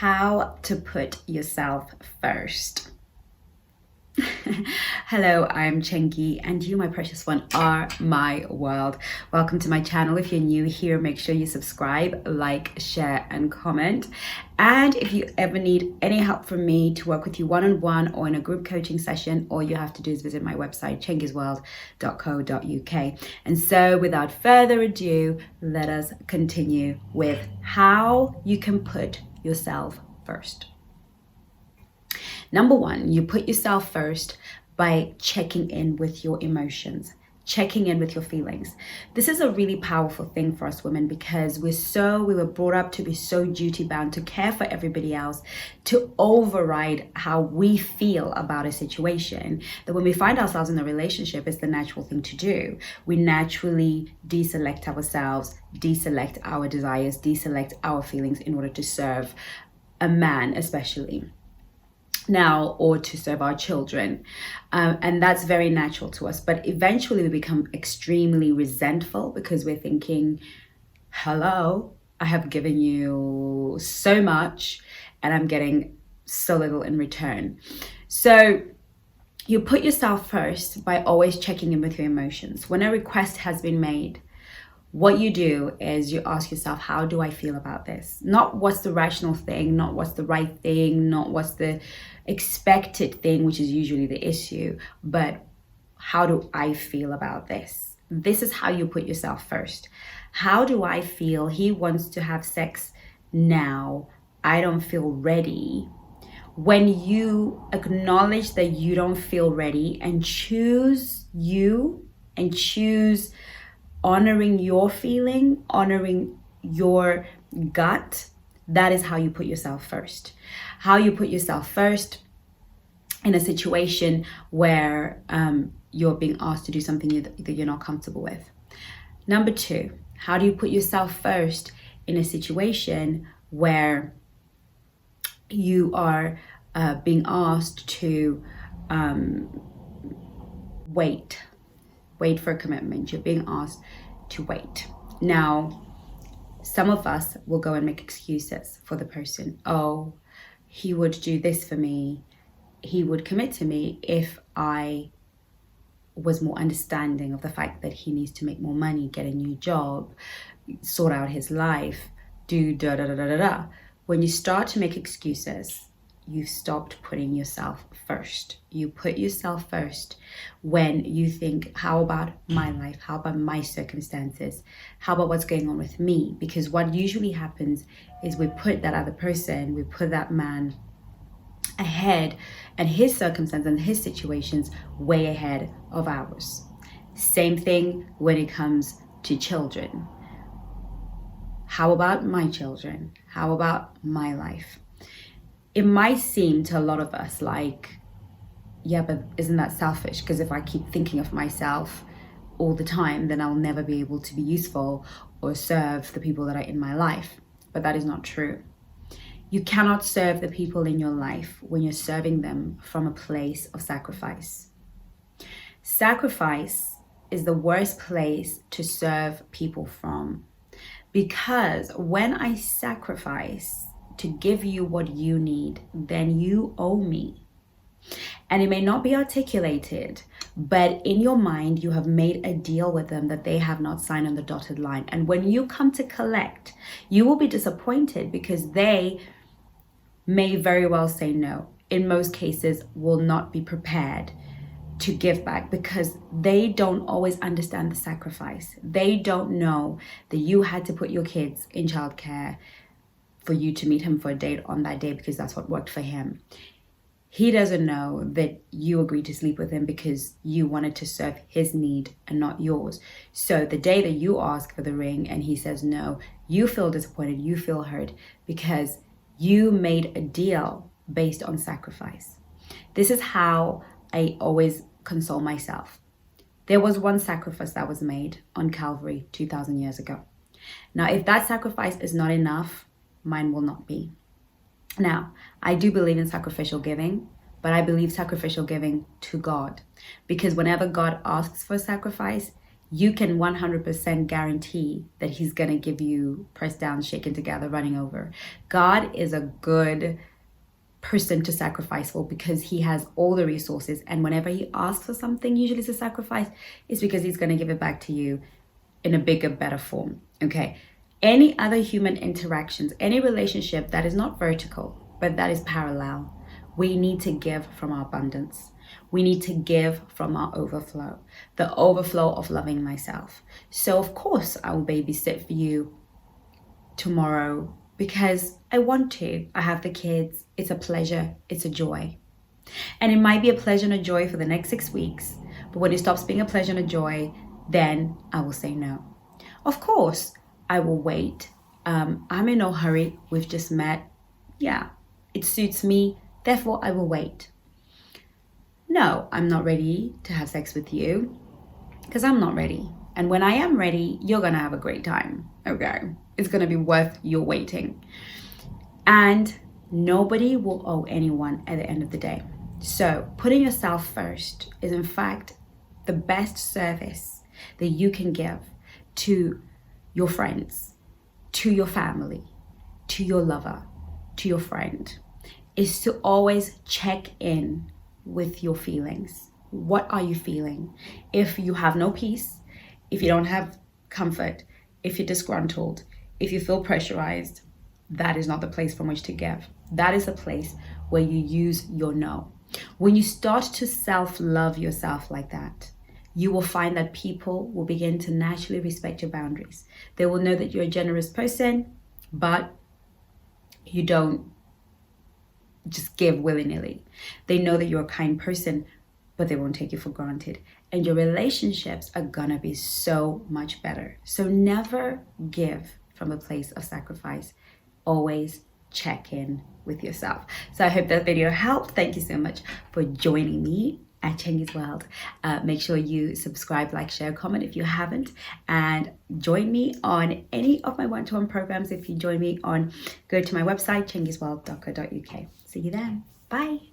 how to put yourself first. Hello, I'm Chengi and you, my precious one, are my world. Welcome to my channel. If you're new here, make sure you subscribe, like, share and comment. And if you ever need any help from me to work with you one-on-one or in a group coaching session, all you have to do is visit my website, chengisworld.co.uk. And so without further ado, let us continue with how you can put yourself first. Number one, you put yourself first by checking in with your emotions, checking in with your feelings. This is a really powerful thing for us women because we were brought up to be so duty bound, to care for everybody else, to override how we feel about a situation, that when we find ourselves in a relationship, it's the natural thing to do. We naturally deselect ourselves, deselect our desires, deselect our feelings in order to serve a man, especially now, or to serve our children, and that's very natural to us. But eventually we become extremely resentful because we're thinking, hello, I have given you so much and I'm getting so little in return. So you put yourself first by always checking in with your emotions. When a request has been made, what you do is you ask yourself, how do I feel about this? Not what's the rational thing, not what's the right thing, not what's the expected thing, which is usually the issue, but how do I feel about this? This is how you put yourself first. How do I feel? He wants to have sex now. I don't feel ready. When you acknowledge that you don't feel ready and choose you and choose honoring your feeling, honoring your gut, that is how you put yourself first. How you put yourself first in a situation where you're being asked to do something that you're not comfortable with. Number two, how do you put yourself first in a situation where you are being asked to wait for a commitment? You're being asked to wait. Now, some of us will go and make excuses for the person. Oh, he would do this for me. He would commit to me if I was more understanding of the fact that he needs to make more money, get a new job, sort out his life, do da da da da da da. When you start to make excuses, you've stopped putting yourself first. You put yourself first when you think, how about my life? How about my circumstances? How about what's going on with me? Because what usually happens is we put that other person, we put that man ahead, and his circumstances and his situations way ahead of ours. Same thing when it comes to children. How about my children? How about my life? It might seem to a lot of us like, yeah, but isn't that selfish? Because if I keep thinking of myself all the time, then I'll never be able to be useful or serve the people that are in my life. But that is not true. You cannot serve the people in your life when you're serving them from a place of sacrifice. Sacrifice is the worst place to serve people from, because when I sacrifice to give you what you need, then you owe me. And it may not be articulated, but in your mind, you have made a deal with them that they have not signed on the dotted line. And when you come to collect, you will be disappointed because they may very well say no. In most cases, will not be prepared to give back because they don't always understand the sacrifice. They don't know that you had to put your kids in childcare for you to meet him for a date on that day because that's what worked for him. He doesn't know that you agreed to sleep with him because you wanted to serve his need and not yours. So the day that you ask for the ring and he says no, you feel disappointed, you feel hurt because you made a deal based on sacrifice. This is how I always console myself. There was one sacrifice that was made on Calvary 2,000 years ago. Now, if that sacrifice is not enough, mine will not be. Now, I do believe in sacrificial giving, but I believe sacrificial giving to God, because whenever God asks for sacrifice, you can 100% guarantee that he's going to give you pressed down, shaken together, running over. God is a good person to sacrifice for because he has all the resources. And whenever he asks for something, usually it's a sacrifice, it's because he's going to give it back to you in a bigger, better form. Okay. Any other human interactions, any relationship that is not vertical, but that is parallel, we need to give from our abundance. We need to give from our overflow, the overflow of loving myself. So of course I will babysit for you tomorrow because I want to. I have the kids. It's a pleasure. It's a joy. And it might be a pleasure and a joy for the next 6 weeks. But when it stops being a pleasure and a joy, then I will say no. Of course, I will wait. I'm in no hurry. We've just met. Yeah, it suits me. Therefore, I will wait. No, I'm not ready to have sex with you because I'm not ready. And when I am ready, you're going to have a great time. Okay. It's going to be worth your waiting. And nobody will owe anyone at the end of the day. So putting yourself first is in fact the best service that you can give to your friends, to your family, to your lover, to your friend, is to always check in with your feelings. What are you feeling? If you have no peace, if you don't have comfort, if you're disgruntled, if you feel pressurized, that is not the place from which to give. That is a place where you use your no. When you start to self-love yourself like that, you will find that people will begin to naturally respect your boundaries. They will know that you're a generous person, but you don't just give willy-nilly. They know that you're a kind person, but they won't take you for granted. And your relationships are gonna be so much better. So never give from a place of sacrifice. Always check in with yourself. So I hope that video helped. Thank you so much for joining me at Chengi's World. Make sure you subscribe, like, share, comment if you haven't, and join me on any of my one-to-one programs. If you join me on, go to my website, chengisworld.co.uk. See you then. Bye.